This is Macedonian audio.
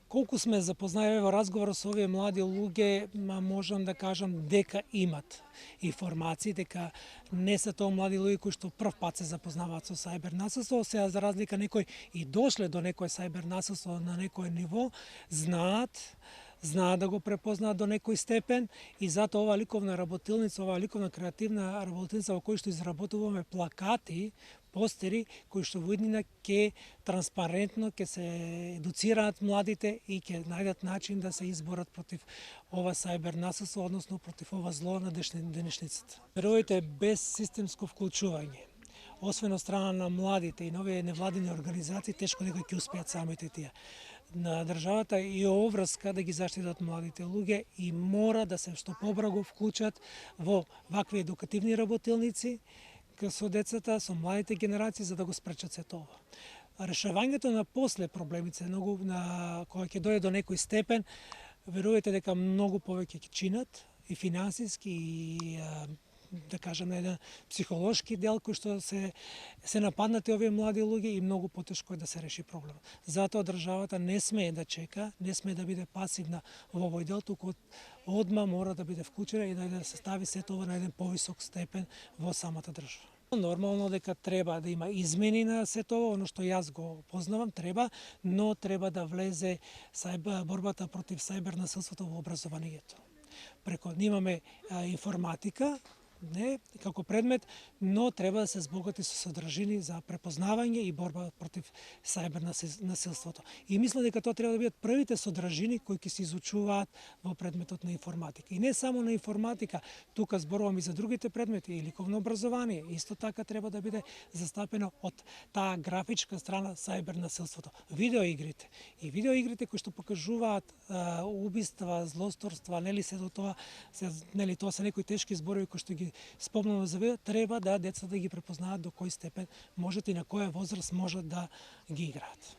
Колку сме запознаеме во разговор со овие млади луѓе, можам да кажам дека имат информации, дека не се тоа млади луѓе кои што прв пат се запознаваат со сајбер насилство, сега за разлика некои и дошле до некој сајбер насилство на некој ниво, знаат да го препознаат до некој степен и затоа оваа ликовна работилница, оваа ликовна креативна работилница во кој што изработуваме плакати, постери кои што во иднина ќе транспарентно ќе се едуцираат младите и ќе најдат начин да се изборат против ова сајбер насилство, односно против ова зло на денешницата. Верувајте, без системско вклучување, освен од страна на младите и нови невладини организации, тешко дека ќе успеат самите тие. На државата и оврска да ги заштитат младите луѓе и мора да се што побрзо вклучат во вакви едукативни работилници со децата, со младите генерации за да го спречат се тоа. Решавањето на после проблемите, кога ќе дојде до некој степен, верувајте дека многу повеќе ќе чинат и финансиски и да кажам на еден психолошки дел кој што се нападнати овие млади луѓе и многу потешко е да се реши проблемот. Затоа државата не смее да чека, не смее да биде пасивна во овој дел, туку одма мора да биде вклучена и да се стави се тоа на еден повисок степен во самата држава. Нормално дека треба да има измени на се тоа, оно што јас го познавам треба, но треба да влезе борбата против сајбер насилството во образованието. Имаме информатика, не како предмет, но треба да се збогати со содржини за препознавање и борба против сајбер насилството. И мислам дека тоа треба да бидат првите содржини кои ќе се изучуваат во предметот на информатика. И не само на информатика, тука зборувам и за другите предмети, и ликовно образование, исто така треба да биде застапено од таа графичка страна сајбер насилството. Видеоигрите кои што покажуваат убиства, злосторства, нели се до тоа, тоа се некои тешки зборови кои што ги спомнувам за видео, треба да децата да ги препознаат до кој степен можат и на која возраст можат да ги играат.